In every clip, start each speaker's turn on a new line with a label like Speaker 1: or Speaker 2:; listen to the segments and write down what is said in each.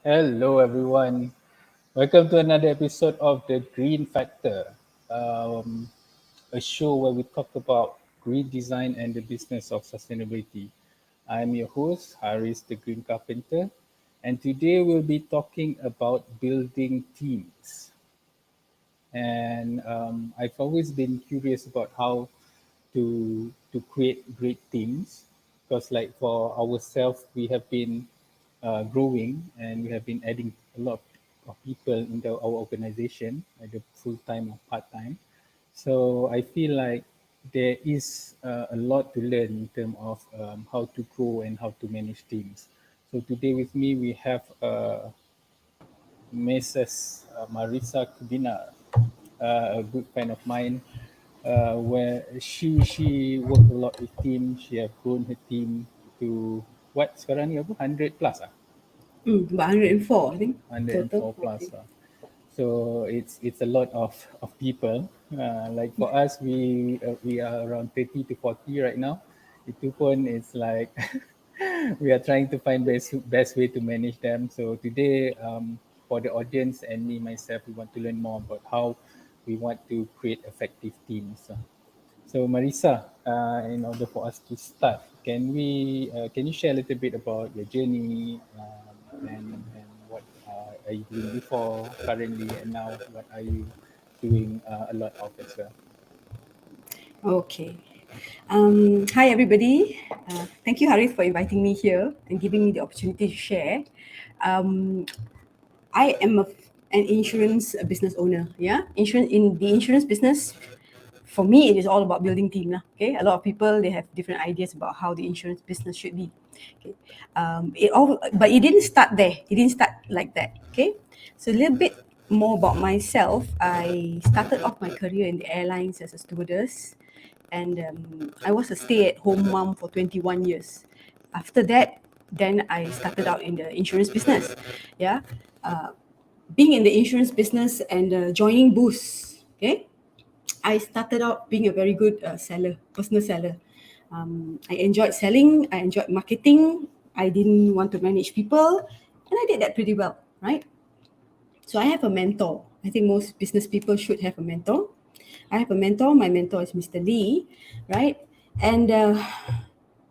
Speaker 1: Hello, everyone. Welcome to another episode of The Green Factor, um, a show where we talk about green design and the business of sustainability. I'm your host, Haris the Green Carpenter, and today we'll be talking about building teams. And I've always been curious about how to create great teams because like for ourselves we have been growing and we have been adding a lot of people into our organization, either full-time or part-time. So I feel like there is a lot to learn in terms of how to grow and how to manage teams. So today with me we have Mrs. Marisa Cubinar, a good friend of mine, where she worked a lot with team. She have grown her team to what sekarang ni apa 100 plus ah
Speaker 2: About 104, I think, total.
Speaker 1: 104 plus lah. So it's a lot of people. Like for us, we are around 30 to 40 right now. Itu pun is like we are trying to find best way to manage them. So today, for the audience and me myself, we want to learn more about how we want to create effective teams. So Marisa, in order for us to start, can you share a little bit about your journey and what are you doing before, currently, and now what are you doing a lot of as well?
Speaker 2: Okay. Hi, everybody. Thank you, Harith, for inviting me here and giving me the opportunity to share. Um, I am an insurance business owner. Yeah, insurance in the insurance business. For me, it is all about building team lah. Okay, a lot of people they have different ideas about how the insurance business should be. Okay, but it didn't start there. It didn't start like that. Okay, so a little bit more about myself. I started off my career in the airlines as a stewardess, and I was a stay-at-home mom for 21 years. After that, then I started out in the insurance business. Yeah, being in the insurance business and joining Boost. Okay, I started out being a very good seller, personal seller. I enjoyed selling, I enjoyed marketing, I didn't want to manage people, and I did that pretty well, right? So I have a mentor. I think most business people should have a mentor. I have a mentor. My mentor is Mr. Lee, right? And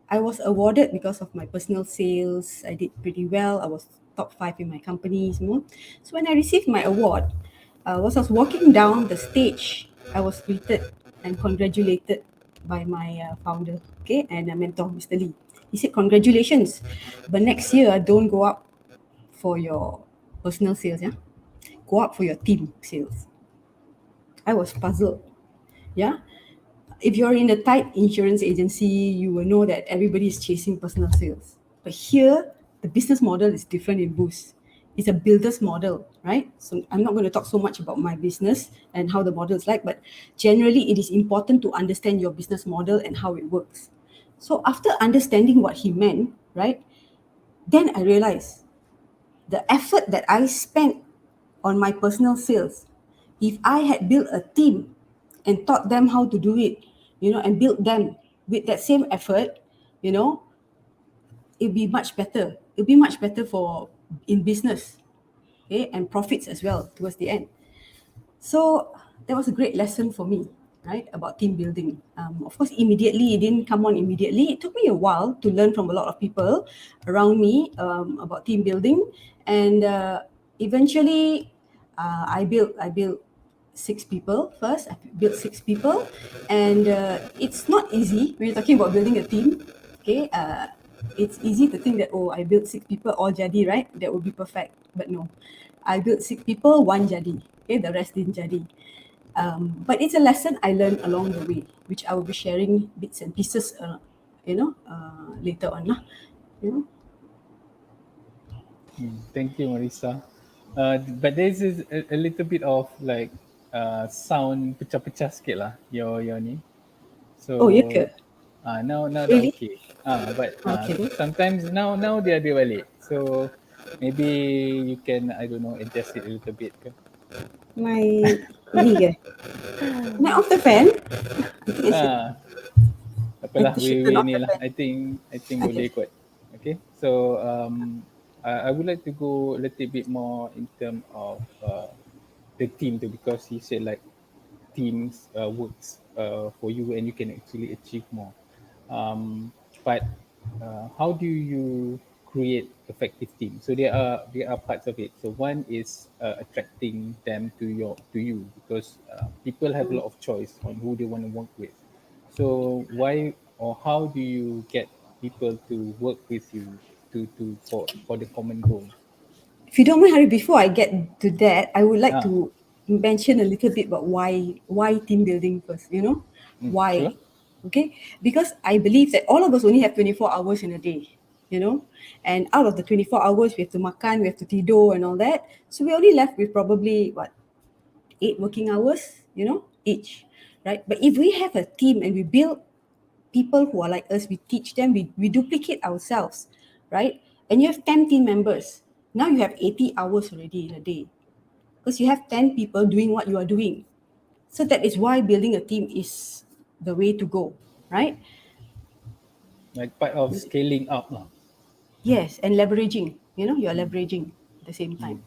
Speaker 2: I was awarded because of my personal sales. I did pretty well. I was top five in my companies. So when I received my award, was I was walking down the stage, I was greeted and congratulated by my founder, okay, and a mentor, Mr. Lee. He said, "Congratulations, but next year don't go up for your personal sales, yeah, go up for your team sales." I was puzzled. Yeah, if you're in a tight insurance agency, you will know that everybody is chasing personal sales. But here, the business model is different in Boost. It's a builder's model, right? So I'm not going to talk so much about my business and how the model is like, but generally, it is important to understand your business model and how it works. So after understanding what he meant, right, then I realized the effort that I spent on my personal sales, if I had built a team and taught them how to do it, and built them with that same effort, you know, it'd be much better. It'd be much better for in business, okay, and profits as well towards the end. So that was a great lesson for me, right, about team building. Of course, immediately it didn't come on immediately. It took me a while to learn from a lot of people around me about team building, and eventually, I built six people first. I built six people, and it's not easy when you're talking about building a team. Okay, it's easy to think that, oh, I built six people all jadi, right? That would be perfect, but no, I built six people, one jadi. Okay, the rest didn't jadi. But it's a lesson I learned along the way, which I will be sharing bits and pieces, later on. You know?
Speaker 1: Thank you, Marisa. But this is a little bit of like sound pecah-pecah sikit lah your ni. So
Speaker 2: Oh, ya ke?
Speaker 1: now dah
Speaker 2: Really?
Speaker 1: okay. But
Speaker 2: Okay.
Speaker 1: so sometimes now dia ada balik. So maybe you can, I don't know, adjust it a little bit ke.
Speaker 2: My ni ke? Can I off the fan? I think I should.
Speaker 1: Ah,
Speaker 2: I
Speaker 1: apalah
Speaker 2: should
Speaker 1: we
Speaker 2: turn off
Speaker 1: ni
Speaker 2: the
Speaker 1: lah.
Speaker 2: fan.
Speaker 1: I think boleh
Speaker 2: Okay.
Speaker 1: kot. Okay. So I would like to go a little bit more in terms of the team too, because you said like teams works for you and you can actually achieve more. But how do you create effective team? So there are parts of it. So one is attracting them to you, because people have a lot of choice on who they want to work with. So why or how do you get people to work with you to for the common goal?
Speaker 2: If you don't mind, Hari, before I get to that, I would like
Speaker 1: Ah,
Speaker 2: to mention a little bit about why team building first.
Speaker 1: sure.
Speaker 2: Why? Okay, because I believe that all of us only have 24 hours in a day. And out of the 24 hours, we have to makan, we have to tidur, and all that. So we're only left with probably what, 8 working hours. Each, right? But if we have a team and we build people who are like us, we teach them, we duplicate ourselves, right? And you have 10 team members. Now you have 80 hours already in a day because you have 10 people doing what you are doing. So that is why building a team is the way to go, right?
Speaker 1: Like part of scaling up lah.
Speaker 2: Yes, and leveraging, you're leveraging at the same time.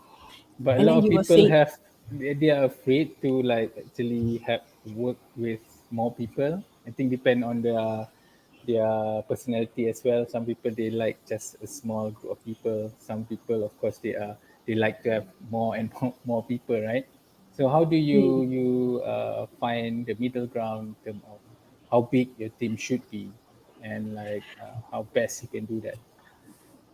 Speaker 1: But a
Speaker 2: And
Speaker 1: lot
Speaker 2: then
Speaker 1: of
Speaker 2: you were
Speaker 1: people
Speaker 2: saying,
Speaker 1: have they are afraid to like actually have work with more people. I think depend on their personality as well. Some people they like just a small group of people. Some people, of course, they like to have more and more people, right? So how do
Speaker 2: hmm,
Speaker 1: you find the middle ground in terms of how big your team should be, and like how best you can do that?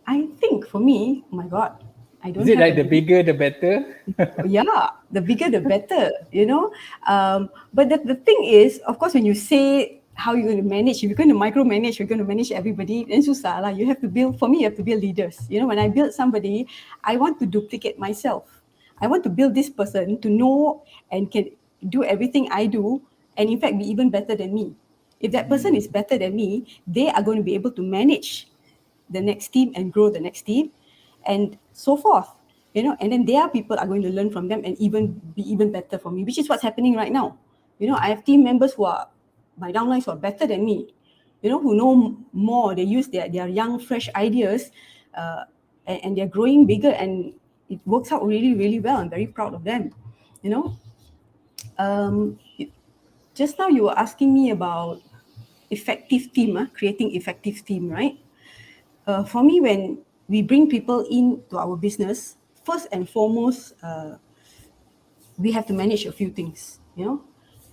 Speaker 2: I think for me, oh my God, I
Speaker 1: Is
Speaker 2: don't
Speaker 1: it
Speaker 2: have
Speaker 1: like
Speaker 2: a
Speaker 1: the
Speaker 2: limit.
Speaker 1: bigger the better?
Speaker 2: Yeah, the bigger the better. But the thing is, of course, when you say how you're going to manage, if you're going to micromanage, you're going to manage everybody, then susah lah. You have to build, for me, you have to build leaders. When I build somebody, I want to duplicate myself. I want to build this person to know and can do everything I do, and in fact be even better than me. If that person is better than me, they are going to be able to manage the next team and grow the next team, and so forth. And then their people are going to learn from them and even be even better for me, which is what's happening right now. I have team members who are my downlines who are better than me, who know more. They use their young fresh ideas, and they're growing bigger, and it works out really really well. I'm very proud of them. you know um, just now you were asking me about effective team, creating effective team, right? For me, when we bring people into our business, first and foremost, we have to manage a few things.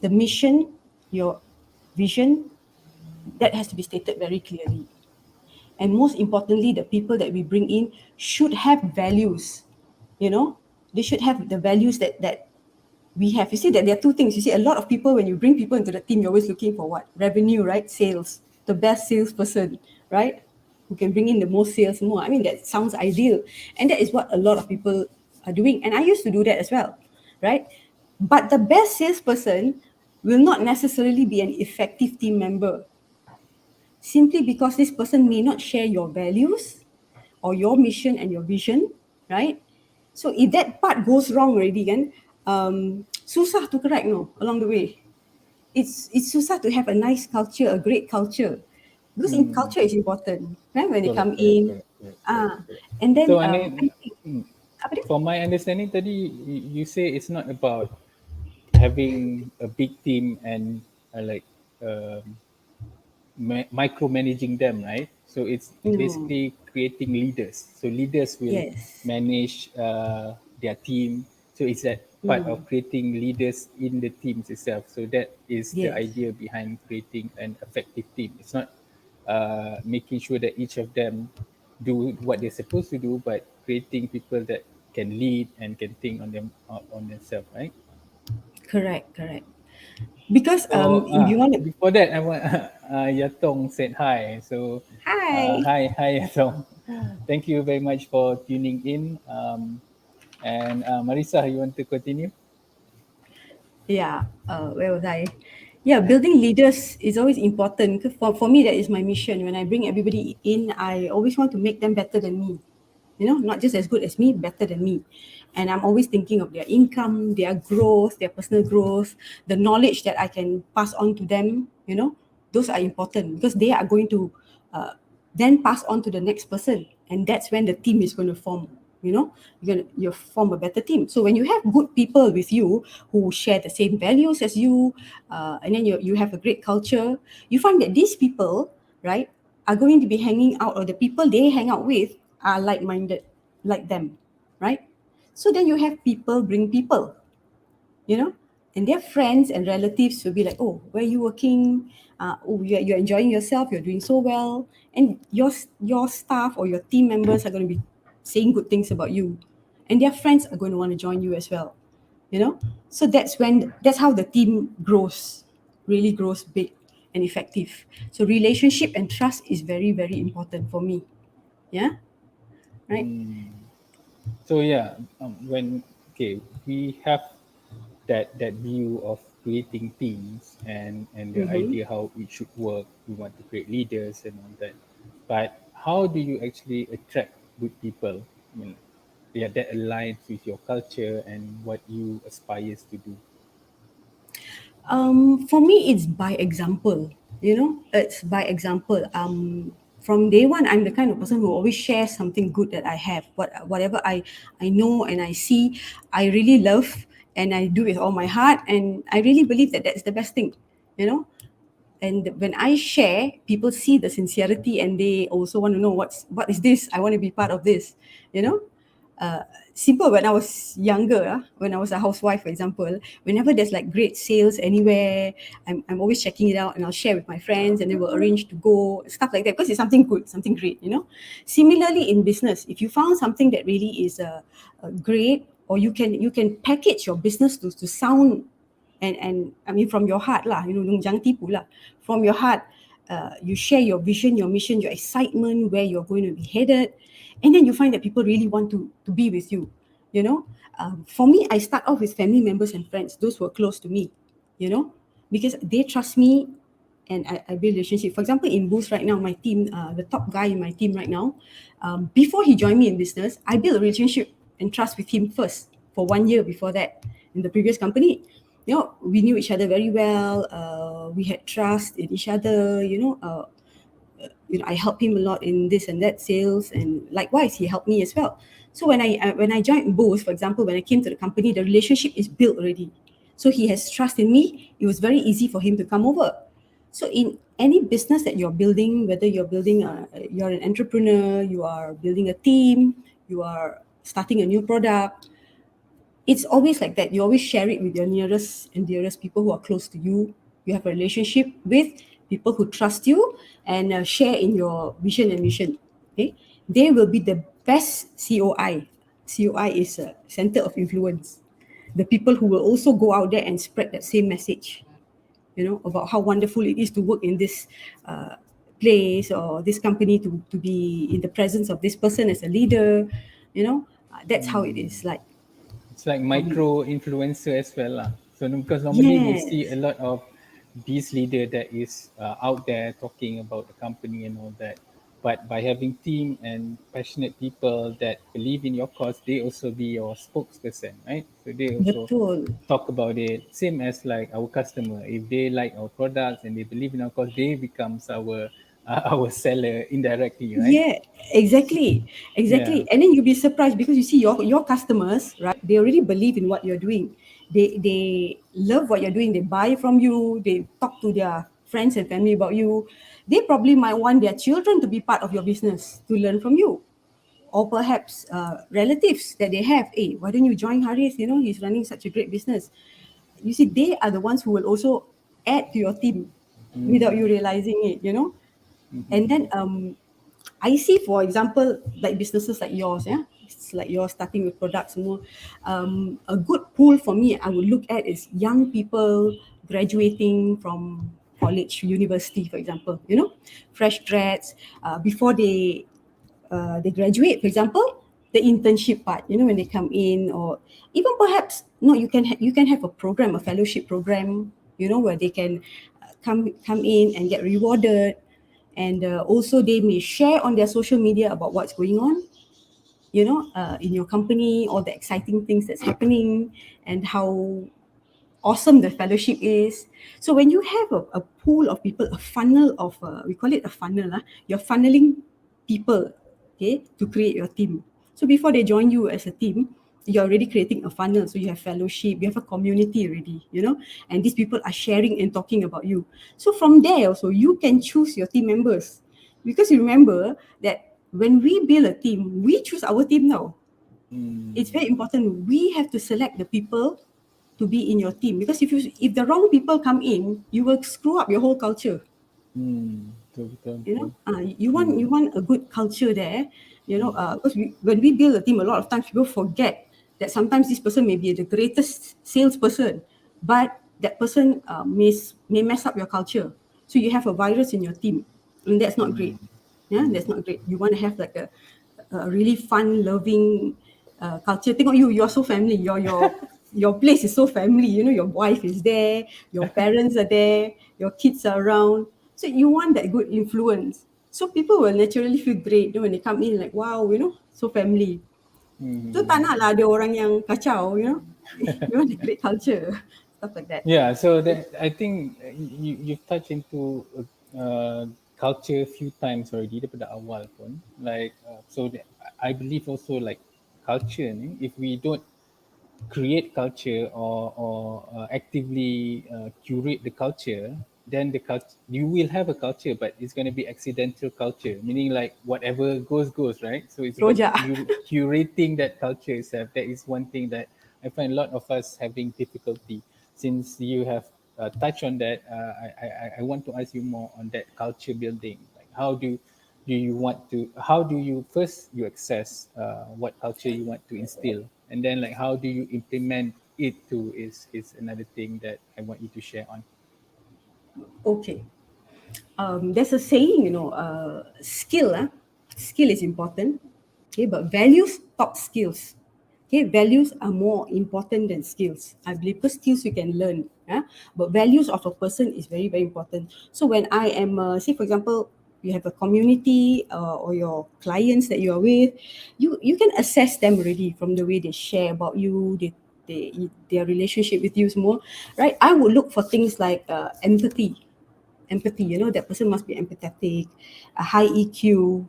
Speaker 2: The mission, your vision, that has to be stated very clearly. And most importantly, the people that we bring in should have values. They should have the values that we have. You see that there are two things. You see, a lot of people, when you bring people into the team, you're always looking for what? Revenue, right? Sales. The best salesperson, right? Who can bring in the most sales more. I mean, that sounds ideal. And that is what a lot of people are doing. And I used to do that as well, right? But the best salesperson will not necessarily be an effective team member, simply because this person may not share your values or your mission and your vision, right? So if that part goes wrong already, kan, susah to correct, no, along the way. It's susah to have a nice culture, a great culture, because in
Speaker 1: Hmm.
Speaker 2: culture is important, right? When they
Speaker 1: Correct,
Speaker 2: come
Speaker 1: correct,
Speaker 2: in,
Speaker 1: correct, correct, correct, correct.
Speaker 2: and then
Speaker 1: So, and then,
Speaker 2: I think,
Speaker 1: mm,
Speaker 2: apa dia?
Speaker 1: from my understanding, tadi you say it's not about having a big team and like um, micromanaging them, right? So it's
Speaker 2: No,
Speaker 1: basically creating leaders. So leaders will
Speaker 2: yes,
Speaker 1: manage their team. So it's that part of creating leaders in the teams itself. So that is the
Speaker 2: yes.
Speaker 1: idea behind creating an effective team. It's not making sure that each of them do what they're supposed to do, but creating people that can lead and can think on themselves, right?
Speaker 2: Correct. Because
Speaker 1: So
Speaker 2: if you want to,
Speaker 1: before that, I want Yatong said hi. So
Speaker 2: hi.
Speaker 1: hi Yatong. Thank you very much for tuning in. And Marisa, you want to continue?
Speaker 2: Yeah, where was I? Yeah, building leaders is always important. 'Cause for me, that is my mission. When I bring everybody in, I always want to make them better than me. Not just as good as me, better than me. And I'm always thinking of their income, their growth, their personal growth, the knowledge that I can pass on to them. Those are important because they are going to then pass on to the next person, and that's when the team is going to form. You form a better team. So when you have good people with you who share the same values as you, and then you have a great culture, you find that these people, right, are going to be hanging out, or the people they hang out with are like-minded, like them, right? So then you have people bring people, you know and their friends and relatives will be like, oh, where are you working? Oh, you're enjoying yourself, you're doing so well. And your staff or your team members are going to be saying good things about you, and their friends are going to want to join you as well. So that's how the team grows, really grows big and effective. So relationship and trust is very, very important for me. Yeah. Right.
Speaker 1: Mm. So yeah, when okay, we have that view of creating teams and the
Speaker 2: Mm-hmm.
Speaker 1: idea how it should work. We want to create leaders and all that. But how do you actually attract good people? I mean, yeah, that aligns with your culture and what you aspires to do.
Speaker 2: For me, it's by example. It's by example. From day one, I'm the kind of person who always shares something good that I have. Whatever I know and I see, I really love, and I do with all my heart, and I really believe that that's the best thing. You know, and when I share, people see the sincerity, and they also want to know what is this. I want to be part of this. You know, Simple. When I was younger, when I was a housewife, for example, whenever there's like great sales anywhere, I'm always checking it out, and I'll share with my friends, and they will arrange to go, stuff like that, because it's something good, something great. Similarly in business, if you found something that really is great, or you can package your business to sound, and I mean from your heart lah, jangan tipu lah, from your heart. You share your vision, your mission, your excitement, where you're going to be headed, and then you find that people really want to be with you. For me, I start off with family members and friends, those who are close to me, you know because they trust me, and I build relationship. For example, in Boost right now, my team, the top guy in my team right now, before he joined me in business, I built a relationship and trust with him first for 1 year before that in the previous company. We knew each other very well. We had trust in each other. I helped him a lot in this and that sales, and likewise, he helped me as well. So when I joined Boost, for example, when I came to the company, the relationship is built already. So he has trust in me. It was very easy for him to come over. So in any business that you're building, whether you're an entrepreneur, you are building a team, you are starting a new product, it's always like that. You always share it with your nearest and dearest people who are close to you. You have a relationship with people who trust you, and share in your vision and mission. Okay, they will be the best COI. COI is a center of influence. The people who will also go out there and spread that same message, about how wonderful it is to work in this uh, place or this company, to be in the presence of this person as a leader. That's how it
Speaker 1: Mm.
Speaker 2: is like
Speaker 1: It's like
Speaker 2: for me.
Speaker 1: micro influencer as well lah. So because normally we see a
Speaker 2: Yes,
Speaker 1: lot of these leader that is out there talking about the company and all that, but by having team and passionate people that believe in your cause, they also be your spokesperson, right? So they also
Speaker 2: betul.
Speaker 1: talk about it. Same as like our customer, if they like our products and they believe in our cause, they becomes our our seller indirectly, right?
Speaker 2: Yeah, exactly.
Speaker 1: Yeah.
Speaker 2: Exactly. And then you'll be surprised, because you see your customers, right? They already believe in what you're doing. They love what you're doing. They buy from you. They talk to their friends and family about you. They probably might want their children to be part of your business, to learn from you. Or perhaps relatives that they have. Hey, why don't you join Haris? He's running such a great business. You see, they are the ones who will also add to your team without you
Speaker 1: Mm.
Speaker 2: realizing it. And then
Speaker 1: Mm-hmm.
Speaker 2: I see, for example, like businesses like yours, yeah, it's like you're starting with products more. A good pool for me, I would look at, is young people graduating from college, university, for example. Fresh grads, before they graduate, for example, the internship part. When they come in, or even perhaps no, you can have a program, a fellowship program. Where they can come in and get rewarded, and also they may share on their social media about what's going on, in your company, all the exciting things that's happening, and how awesome the fellowship is. So when you have a pool of people, a funnel of, we call it a funnel, you're funneling people, okay, to create your team. So before they join you as a team, you're already creating a funnel. So you have fellowship, you have a community already, and these people are sharing and talking about you. So from there also, you can choose your team members. Because you remember that when we build a team, we choose our team now. It's
Speaker 1: Mm,
Speaker 2: very important. We have to select the people to be in your team, because if the wrong people come in, you will screw up your whole culture.
Speaker 1: betul betul betul.
Speaker 2: You want a good culture there.
Speaker 1: Mm,
Speaker 2: Because when we build a team, a lot of times people forget that sometimes this person may be the greatest salesperson, but that person may mess up your culture. So you have a virus in your team, and that's not great.
Speaker 1: mm,
Speaker 2: Yeah, that's
Speaker 1: mm,
Speaker 2: not great. You want to have like a really fun, loving culture. Tengok you, you're so family. Your place is so family. Your wife is there, your parents are there, your kids are around. So you want that good influence. So people will naturally feel great, when they come in, like wow, so family. So tak
Speaker 1: mm.
Speaker 2: nak lah ada orang yang kacau, we want a great culture, stuff like that.
Speaker 1: Yeah, so that I think you've touched into culture a few times already daripada awal pun. Like so that, I believe also like culture ni, if we don't create culture or actively curate the culture, then the culture you will have a culture, but it's going to be accidental culture, meaning like whatever goes, right? So it's about
Speaker 2: Rojak.
Speaker 1: curating that culture itself. That is one thing that I find a lot of us having difficulty. Since you have touched on that, I want to ask you more on that culture building. Like how do you want to, how do you first you access what culture you want to instill, and then like how do you implement it too is another thing that I want you to share on.
Speaker 2: Okay. There's a saying, skill is important, okay, but values top skills. Okay, values are more important than skills. I believe, because skills you can learn, yeah, but values of a person is very, very important. So when I am, say for example, you have a community or your clients that you are with, you can assess them already from the way they share about you, their relationship with you more, right? I would look for things like empathy. That person must be empathetic, a high EQ.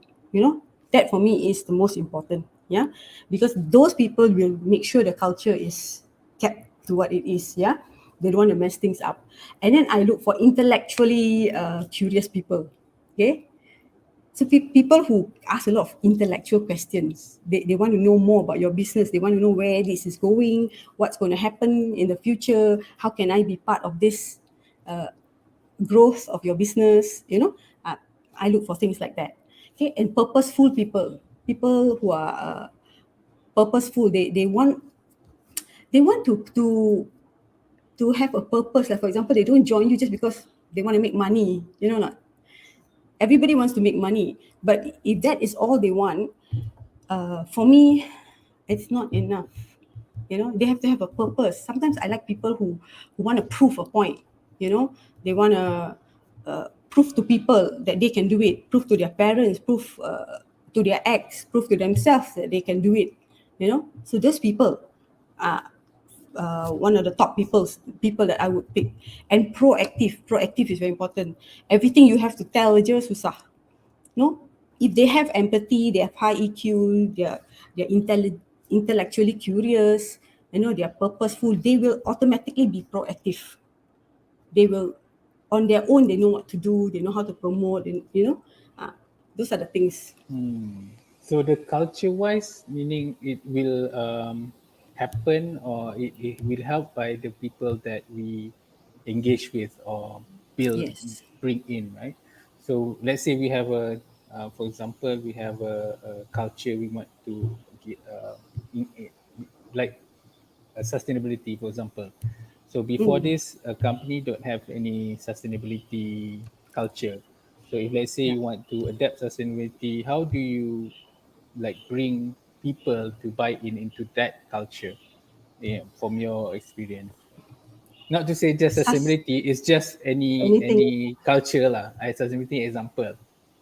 Speaker 2: That for me is the most important. Yeah, because those people will make sure the culture is kept to what it is. Yeah, they don't want to mess things up. And then I look for intellectually curious people. Okay, so people who ask a lot of intellectual questions, they want to know more about your business. They want to know where this is going, what's going to happen in the future, how can I be part of this growth of your business. I look for things like that. Okay, and purposeful people who are purposeful. They want to have a purpose. Like for example, they don't join you just because they want to make money. Not everybody wants to make money, but if that is all they want, for me, it's not enough. They have to have a purpose. Sometimes I like people who want to prove a point. They want to prove to people that they can do it, prove to their parents, prove to their ex, prove to themselves that they can do it. So those people are one of the top people that I would pick. And proactive is very important. Everything you have to tell je susah. No, if they have empathy, they have high EQ, they're intellectually curious, they're purposeful, they will automatically be proactive. They will, on their own, they know what to do, they know how to promote, and uh, those are the things.
Speaker 1: So the culture wise, meaning it will happen, or it will help by the people that we engage with or build,
Speaker 2: Yes.
Speaker 1: bring in, right? So let's say we have a for example, we have a culture we want to get like sustainability, for example. So before
Speaker 2: Mm,
Speaker 1: this, a company don't have any sustainability culture. So if let's say
Speaker 2: yeah.
Speaker 1: you want to adapt sustainability, how do you like bring people to buy in into that culture? Yeah, from your experience. Not to say just
Speaker 2: Sus-
Speaker 1: sustainability, it's just
Speaker 2: Anything.
Speaker 1: any culture lah. I sustainability example.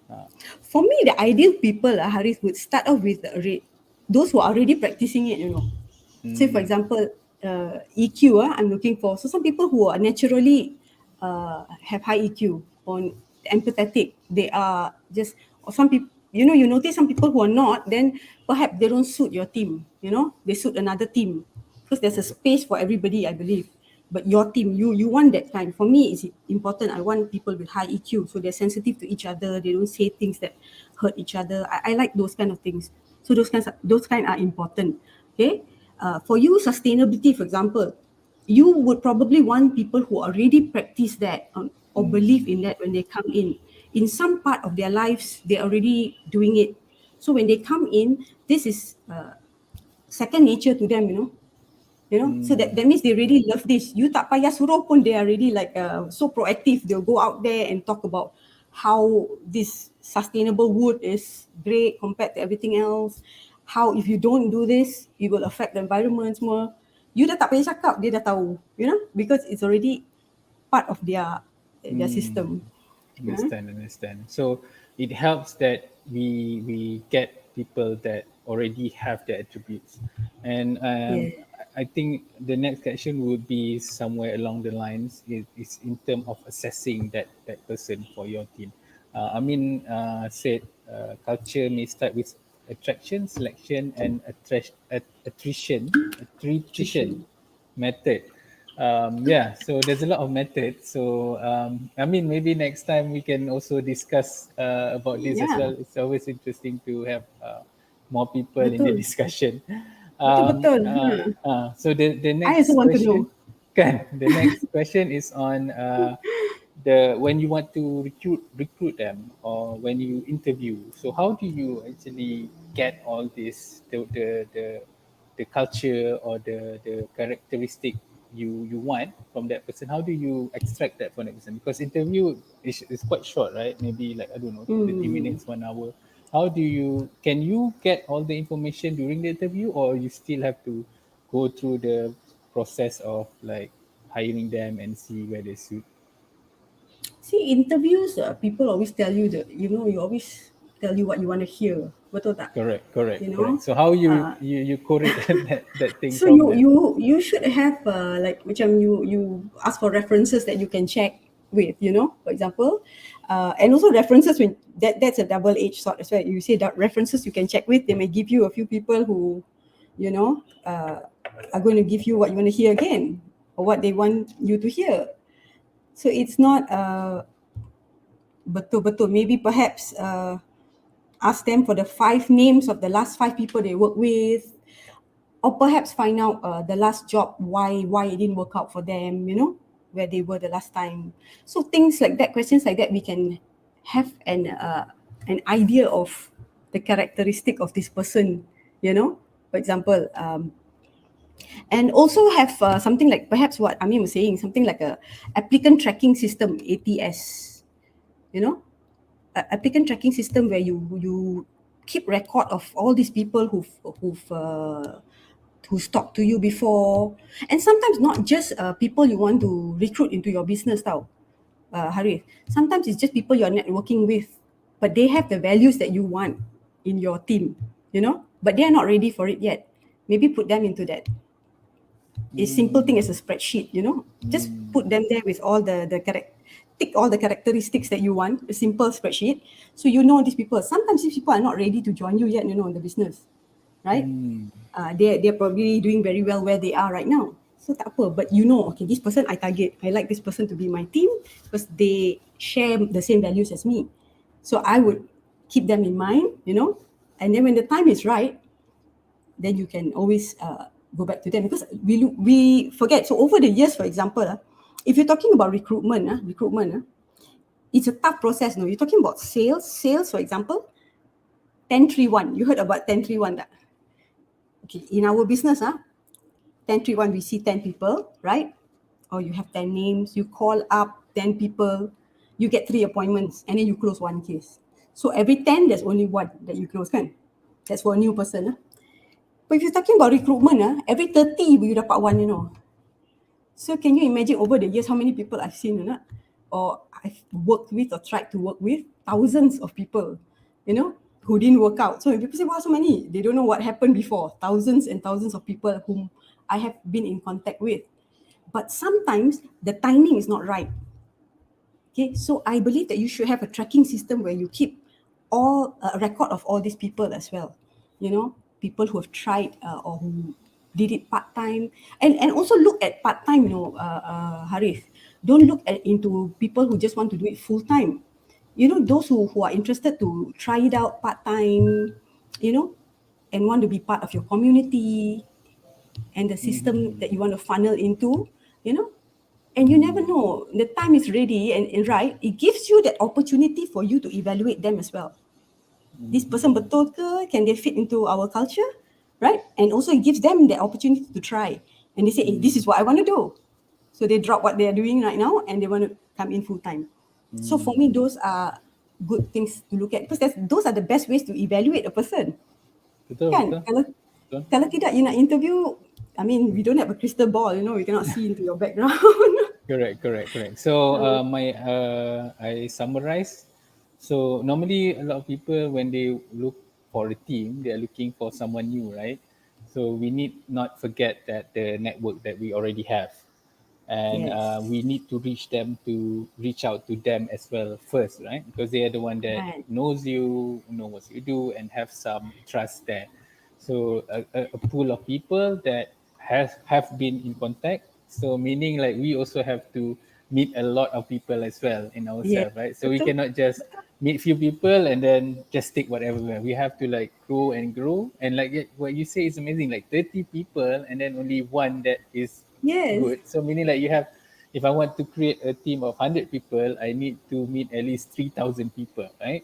Speaker 1: Uh,
Speaker 2: For me, the ideal people, Haris, would start off with those who are already practicing it. Say, for
Speaker 1: mm,
Speaker 2: example, EQ I'm looking for. So some people who are naturally have high EQ or empathetic, they are just, or some people, you notice some people who are not, then perhaps they don't suit your team, they suit another team because there's a space for everybody, I believe. But your team, you want that kind. For me, it's important. I want people with high EQ, so they're sensitive to each other. They don't say things that hurt each other. I like those kind of things. So those kind are important. Okay, for you, sustainability, for example, you would probably want people who already practice that, or believe in that when they come in. In some part of their lives, they're already doing it. So when they come in, this is second nature to them, so that means they really love this. You tak payah suruh pun, they are really like so proactive. They'll go out there and talk about how this sustainable wood is great compared to everything else. How if you don't do this, it will affect the environment more. You dah tak payah cakap, dia dah tahu, because it's already part of their system. Yeah.
Speaker 1: Understand. So it helps that we get people that already have the attributes, and
Speaker 2: Yeah.
Speaker 1: I think the next question would be somewhere along the lines is in terms of assessing that person for your team. Amin said culture may start with attraction, selection, and attrition
Speaker 2: Nutrition.
Speaker 1: method. Yeah, so there's a lot of methods. So I mean, maybe next time we can also discuss about this as
Speaker 2: Yeah.
Speaker 1: well. It's always interesting to have more people in the
Speaker 2: Betul.
Speaker 1: discussion.
Speaker 2: Betul-betul. Ha.
Speaker 1: So the
Speaker 2: I also
Speaker 1: next
Speaker 2: want to
Speaker 1: question,
Speaker 2: know.
Speaker 1: the next question is on the when you want to recruit them or when you interview. So how do you actually get all this the culture or the characteristic you want from that person? How do you extract that from that person? Because interview is quite short, right? Maybe like I don't know, 30
Speaker 2: Hmm.
Speaker 1: minutes, 1 hour. How do you can you get all the information during the interview, or you still have to go through the process of like hiring them and see where they suit?
Speaker 2: See, interviews, people always tell you that, you always tell you what you want to hear. Betul tak?
Speaker 1: Correct,
Speaker 2: You
Speaker 1: correct.
Speaker 2: know?
Speaker 1: So how
Speaker 2: Uh,
Speaker 1: you correlate that thing
Speaker 2: so
Speaker 1: from
Speaker 2: you
Speaker 1: the
Speaker 2: you you should have like macam you ask for references that you can check with, for example, and also references when that's a double-edged sword as well. You say that references you can check with, they may give you a few people who, you know, uh, are going to give you what you want to hear again or what they want you to hear. So it's not betul-betul. Maybe perhaps ask them for the 5 names of the last 5 people they work with, or perhaps find out the last job, why it didn't work out for them, where they were the last time. So things like that, questions like that, we can have an idea of the characteristic of this person, for example, and also have something like perhaps what Amin was saying, something like a applicant tracking system, ATS, you know applicant tracking system where you keep record of all these people who's talked to you before, and sometimes not just people you want to recruit into your business, tau, Harith. Sometimes it's just people you're networking with, but they have the values that you want in your team, but they are not ready for it yet. Maybe put them into that a simple thing as a spreadsheet, just put them there with all tick all the characteristics that you want, a simple spreadsheet. So these people, sometimes these people are not ready to join you yet, in the business, right? They're probably doing very well where they are right now. So tak apa, but okay, this person I target. I like this person to be my team because they share the same values as me. So I would keep them in mind, and then when the time is right, then you can always go back to them, because we forget. So over the years, for example, if you're talking about recruitment, it's a tough process. No, you're talking about sales, for example, 10-3-1. You heard about 10-3-1 that? Okay, in our business, 10-3-1, we see 10 people, right? Or you have 10 names, you call up 10 people, you get 3 appointments, and then you close 1 case. So every 10, there's only 1 that you close, kan? That's for a new person. But if you're talking about recruitment, every 30 you dapat 1. So can you imagine over the years how many people I've seen or I've worked with or tried to work with? Thousands of people, who didn't work out. So when people say, wow, so many, they don't know what happened before. Thousands and thousands of people whom I have been in contact with. But sometimes the timing is not right. Okay, so I believe that you should have a tracking system where you keep all a record of all these people as well. You know, people who have tried or who did it part time, and also look at part time. Harith, don't look at into people who just want to do it full time. You know, those who are interested to try it out part time, you know, and want to be part of your community and the system
Speaker 1: Mm-hmm.
Speaker 2: that you want to funnel into, you know, and you never
Speaker 1: Mm-hmm.
Speaker 2: know the time is ready and right, it gives you that opportunity for you to evaluate them as well. This person
Speaker 1: Mm-hmm.
Speaker 2: betul ke, can they fit into our culture, right? And also it gives them the opportunity to try, and they say, this is what I want to do. So they drop what they are doing right now and they want to come in full time. So for me,
Speaker 1: Mm-hmm.
Speaker 2: those are good things to look at, because those are the best ways to evaluate a person.
Speaker 1: Betul,
Speaker 2: Kan?
Speaker 1: betul, betul.
Speaker 2: Kalau tidak you nak interview, I mean, we don't have a crystal ball, you know, we cannot see into your background.
Speaker 1: Correct, correct, correct. So
Speaker 2: Uh,
Speaker 1: my I summarize. So normally a lot of people when they look for a team, they are looking for someone new, right? So we need not forget that the network that we already have, and
Speaker 2: yes.
Speaker 1: we need to reach out to them as well first, right? Because they are the one that
Speaker 2: Right.
Speaker 1: knows you, know what you do, and have some trust there. So a pool of people that have been in contact. So meaning like we also have to meet a lot of people as well in
Speaker 2: Yeah.
Speaker 1: ourselves, right? So we
Speaker 2: Betul.
Speaker 1: cannot just
Speaker 2: Betul.
Speaker 1: meet few people and then just take whatever. We have to like grow and grow. And like what you say is amazing. Like 30 people and then only one that is
Speaker 2: Yes.
Speaker 1: good. So meaning like you have, if I want to create a team of 100 people, I need to meet at least 3,000 people, right?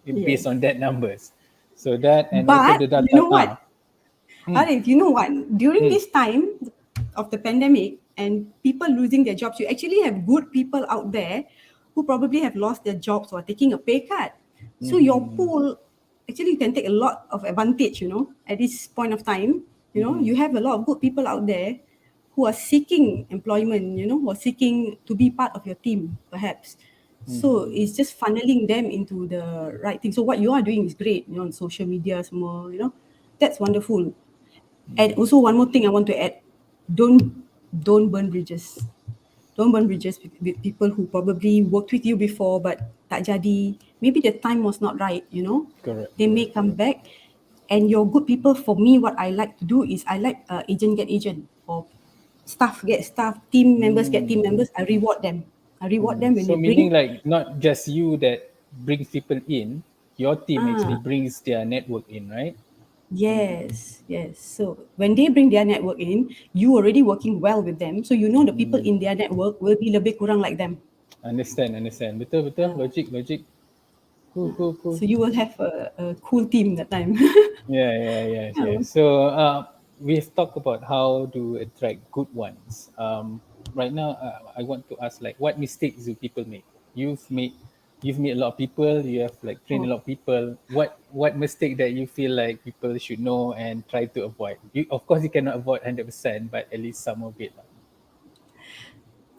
Speaker 1: Based
Speaker 2: Yes.
Speaker 1: on that numbers. So that and also
Speaker 2: But
Speaker 1: the
Speaker 2: you
Speaker 1: data.
Speaker 2: know what? Arif, you know what? During
Speaker 1: Mm,
Speaker 2: this time of the pandemic and people losing their jobs, you actually have good people out there who probably have lost their jobs or taking a pay cut. So your
Speaker 1: mm-hmm,
Speaker 2: pool, actually, you can take a lot of advantage, you know, at this point of time. You know,
Speaker 1: mm-hmm,
Speaker 2: you have a lot of good people out there who are seeking employment, you know, who are seeking to be part of your team, perhaps. So
Speaker 1: mm-hmm,
Speaker 2: it's just funneling them into the right thing. So what you are doing is great, you know, on social media, more, you know, that's wonderful. And
Speaker 1: mm-hmm.
Speaker 2: also one more thing I want to add, don't burn bridges. Don't burn bridges with people who probably worked with you before but tak jadi. Maybe the time was not right, you know.
Speaker 1: Correct,
Speaker 2: They may
Speaker 1: correct,
Speaker 2: come
Speaker 1: correct.
Speaker 2: back. And your good people, for me, what I like to do is I like agent get agent, or staff get staff, team members get team
Speaker 1: Mm,
Speaker 2: members. I reward them. I reward
Speaker 1: mm.
Speaker 2: them when
Speaker 1: So
Speaker 2: they
Speaker 1: meaning
Speaker 2: bring.
Speaker 1: like not just you that brings people in, your team actually
Speaker 2: Ah,
Speaker 1: brings their network in, right? Mm,
Speaker 2: yes, yes. So when they bring their network in, you already working well with them. So you know the people
Speaker 1: mm.
Speaker 2: in their network will be lebih kurang like them.
Speaker 1: Understand, understand. Betul, betul. Logic, logic. Cool, cool, cool.
Speaker 2: So you will have a cool team that time.
Speaker 1: Yeah, yeah, yes,
Speaker 2: Yeah.
Speaker 1: yes. So we've talked about how to attract good ones. Right now, I want to ask like, what mistakes do people make? You've made, you've met a lot of people. You have like trained a
Speaker 2: Oh,
Speaker 1: lot of people. What mistake that you feel like people should know and try to avoid? You, of course, you cannot avoid 100%, but at least some of it. Lah.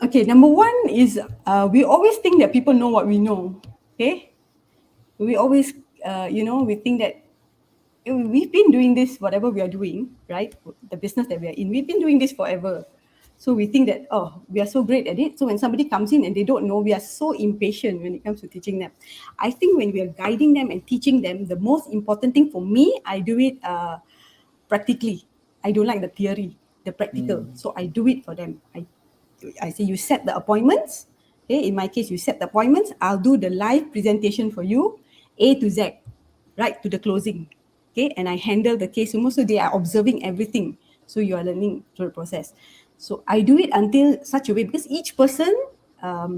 Speaker 2: okay. Number one is we always think that people know what we know. Okay, we always we think that we've been doing this, whatever we are doing, right? The business that we are in, we've been doing this forever. So we think that, oh, we are so great at it. So when somebody comes in and they don't know, we are so impatient when it comes to teaching them. I think when we are guiding them and teaching them, the most important thing for me, I do it practically. I don't like the theory, the practical.
Speaker 1: Mm,
Speaker 2: So I do it for them. I say you set the appointments. Okay, in my case, you set the appointments. I'll do the live presentation for you, A to Z, right to the closing. Okay, and I handle the case almost, so they are observing everything. So you are learning through the process. So I do it until such a way, because each person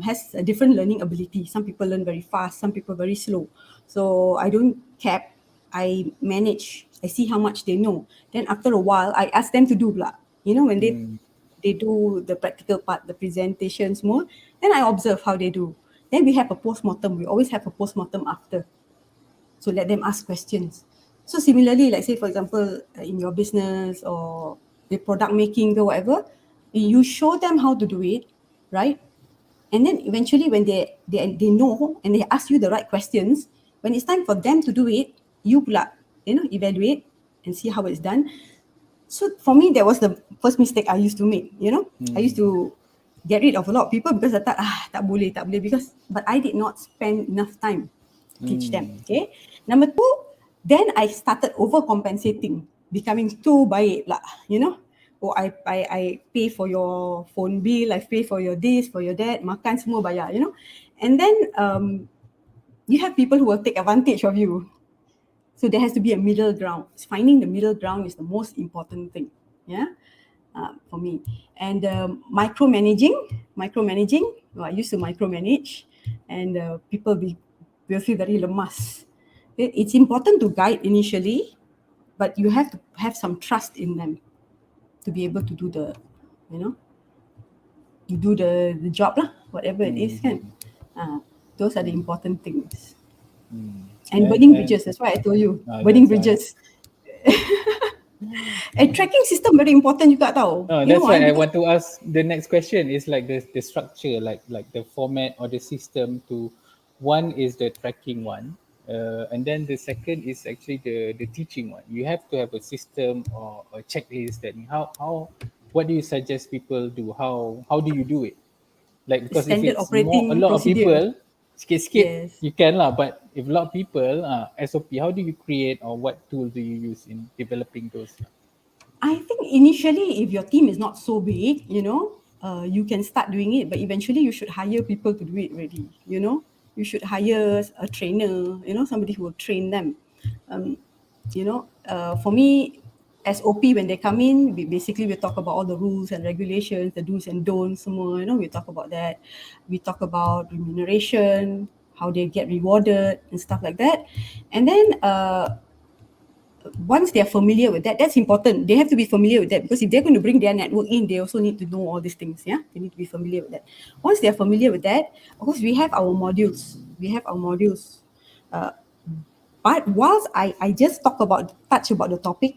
Speaker 2: has a different learning ability. Some people learn very fast, some people very slow. So I don't cap. I manage. I see how much they know. Then after a while, I ask them to do blah. You know, when
Speaker 1: mm,
Speaker 2: they do the practical part, the presentations more, then I observe how they do. Then we have a post-mortem. We always have a post-mortem after. So let them ask questions. So similarly, like say for example, in your business or the product making or whatever, you show them how to do it, right? And then eventually when they know and they ask you the right questions, when it's time for them to do it, you pula, evaluate and see how it's done. So for me, that was the first mistake I used to make. I used
Speaker 1: Mm.
Speaker 2: to get rid of a lot of people because I thought, tak boleh, because, but I did not spend enough time to teach them.
Speaker 1: Mm.
Speaker 2: Okay. Number two, then I started overcompensating, becoming too baik lah, Oh, I pay for your phone bill, I pay for your this, for your that, makan semua bayar, And then you have people who will take advantage of you. So there has to be a middle ground. Finding the middle ground is the most important thing. Yeah. For me. And micromanaging. Well, I used to micromanage, and people will feel very lemas. It's important to guide initially, but you have to have some trust in them to be able to do you know, the job lah, whatever it is, kan.
Speaker 1: Mm.
Speaker 2: Those are the
Speaker 1: Mm.
Speaker 2: important things.
Speaker 1: Mm.
Speaker 2: And burning
Speaker 1: And
Speaker 2: bridges. That's why I told you, burning
Speaker 1: that's why.
Speaker 2: bridges. And tracking system very important juga tau.
Speaker 1: That's why I
Speaker 2: Because
Speaker 1: want to ask the next question is like the structure, like the format or the system to one is the tracking one, and then the second is actually the teaching one. You have to have a system or a checklist that how what do you suggest people do? How do you do it? Like because if
Speaker 2: standard
Speaker 1: it's more a
Speaker 2: operating
Speaker 1: lot of
Speaker 2: procedure.
Speaker 1: people, skip
Speaker 2: Yes.
Speaker 1: you can lah. But if a lot of people, SOP, how do you create or what tool do you use in developing those?
Speaker 2: I think initially, if your team is not so big, you can start doing it, but eventually you should hire people to do it already. You should hire a trainer, somebody who will train them. For me, SOP, when they come in, basically we talk about all the rules and regulations, the do's and don'ts, semua, we talk about that. We talk about remuneration, how they get rewarded and stuff like that. And then once they're familiar with that, that's important. They have to be familiar with that, because if they're going to bring their network in, they also need to know all these things. Yeah, they need to be familiar with that. Once they're familiar with that, of course, we have our modules. Uh, but whilst I just touch about the topic,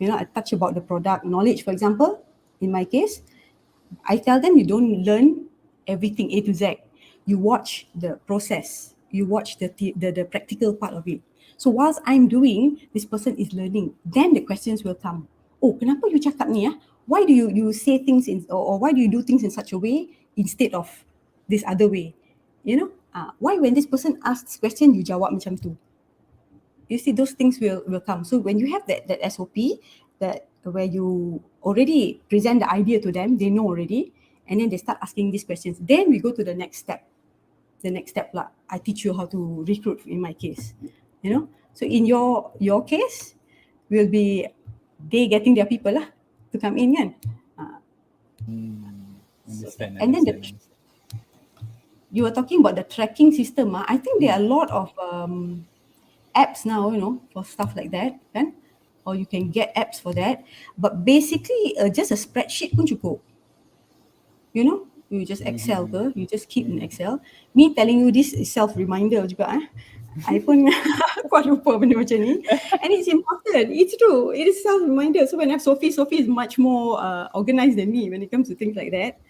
Speaker 2: I touch about the product knowledge, for example, in my case, I tell them, you don't learn everything A to Z. You watch the process. You watch the practical part of it. So whilst I'm doing, this person is learning. Then the questions will come. Oh, kenapa you cakap ni? Why do you say things or why do you do things in such a way instead of this other way? Why when this person asks question, you jawab macam tu? You see, those things will come. So when you have that SOP, that where you already present the idea to them, they know already, and then they start asking these questions. Then we go to the next step. The next step lah, I teach you how to recruit. In my case, So in your case, will be they getting their people lah to come in, kan?
Speaker 1: Hmm.
Speaker 2: So,
Speaker 1: Understand,
Speaker 2: and then
Speaker 1: understand.
Speaker 2: you were talking about the tracking system. I think there are a lot of apps now, for stuff like that, kan? Or you can get apps for that. But basically, just a spreadsheet pun cukup. You just Excel
Speaker 1: Mm-hmm.
Speaker 2: ke, you just keep in Excel. Me telling you this is self-reminder juga. I pun kuat lupa benda macam ni. And it's important. It's true. It is self-reminder. So when I have Sophie is much more organized than me when it comes to things like that.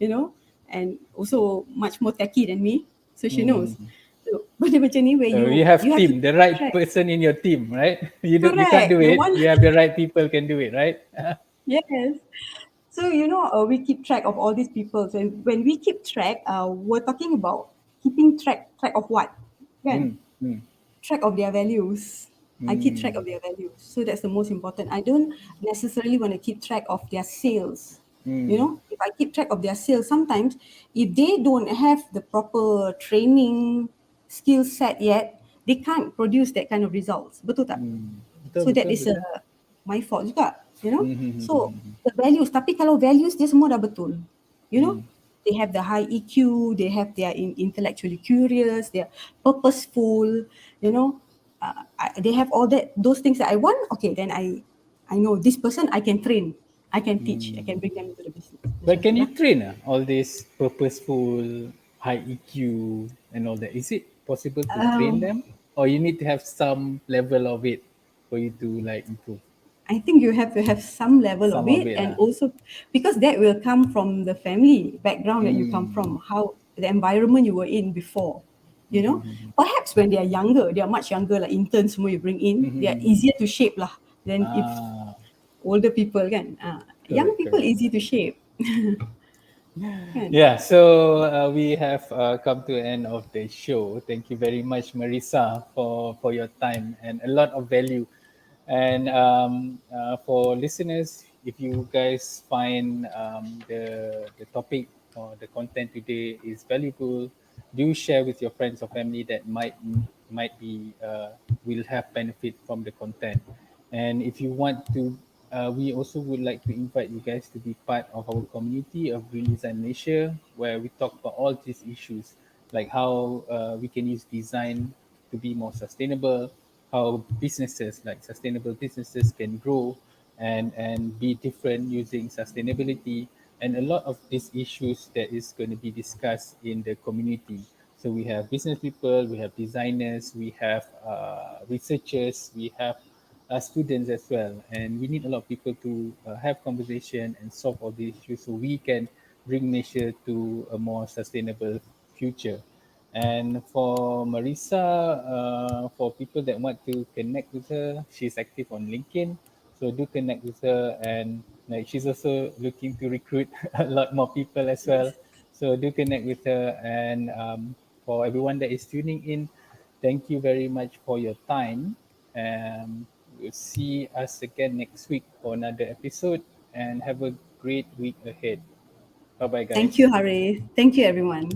Speaker 2: And also much more techy than me. So she knows.
Speaker 1: Mm.
Speaker 2: So benda macam ni where
Speaker 1: So you
Speaker 2: you
Speaker 1: have
Speaker 2: have to
Speaker 1: team, the right
Speaker 2: track.
Speaker 1: person in your team, right? You can't
Speaker 2: Correct.
Speaker 1: do
Speaker 2: The
Speaker 1: it.
Speaker 2: one,
Speaker 1: You have the right people can do it, right?
Speaker 2: yes. So we keep track of all these people. So when we keep track, we're talking about keeping track of what, kan?
Speaker 1: Mm. Mm.
Speaker 2: Track of their values. I keep track
Speaker 1: Mm.
Speaker 2: of their values. So that's the most important. I don't necessarily want to keep track of their sales.
Speaker 1: Mm.
Speaker 2: If I keep track of their sales, sometimes if they don't have the proper training skill set yet, they can't produce that kind of results. Betul tak?
Speaker 1: Mm. Betul,
Speaker 2: So that
Speaker 1: betul,
Speaker 2: is
Speaker 1: betul.
Speaker 2: my fault juga. So
Speaker 1: Mm-hmm.
Speaker 2: the values, tapi kalau values dia semua dah betul, you know,
Speaker 1: Mm.
Speaker 2: they have the high EQ, they have their intellectually curious, they're purposeful, you know, they have all those things that I want. Okay, then I know this person I can train, I can teach, I can
Speaker 1: Mm.
Speaker 2: bring them into the business.
Speaker 1: But
Speaker 2: Macam tu
Speaker 1: can you
Speaker 2: lah.
Speaker 1: train all this purposeful, high EQ and all that? Is it possible to train
Speaker 2: Um,
Speaker 1: them, or you need to have some level of it for you to like improve?
Speaker 2: I think you have to have some level of
Speaker 1: Some of
Speaker 2: it,
Speaker 1: it,
Speaker 2: and
Speaker 1: lah.
Speaker 2: also because that will come from the family background that you come
Speaker 1: Mm.
Speaker 2: from, how the environment you were in before.
Speaker 1: Mm-hmm.
Speaker 2: Perhaps when they are younger, they are much younger, like interns, semua you bring in, they are
Speaker 1: Mm-hmm.
Speaker 2: easier to shape lah. Then if
Speaker 1: Ah.
Speaker 2: older people kan. Young
Speaker 1: Correct,
Speaker 2: people
Speaker 1: correct.
Speaker 2: easy to shape kan.
Speaker 1: Yeah, so we have come to the end of the show. Thank you very much, Marisa, for your time and a lot of value. And for listeners, if you guys find the topic or the content today is valuable, do share with your friends or family that might be will have benefit from the content. And if you want to, we also would like to invite you guys to be part of our community of Green Design Malaysia, where we talk about all these issues, like how we can use design to be more sustainable, how businesses like sustainable businesses can grow and be different using sustainability, and a lot of these issues that is going to be discussed in the community. So we have business people, we have designers, we have researchers, we have students as well, and we need a lot of people to have conversation and solve all these issues so we can bring Malaysia to a more sustainable future. And for Marisa, for people that want to connect with her, she's active on LinkedIn, so do connect with her. And like she's also looking to recruit a lot more people as well,
Speaker 2: Yes.
Speaker 1: so do connect with her. And for everyone that is tuning in, thank you very much for your time. We'll see us again next week for another episode, and have a great week ahead. Bye bye,
Speaker 2: Thank you,
Speaker 1: guys.
Speaker 2: Hari. Thank you, everyone.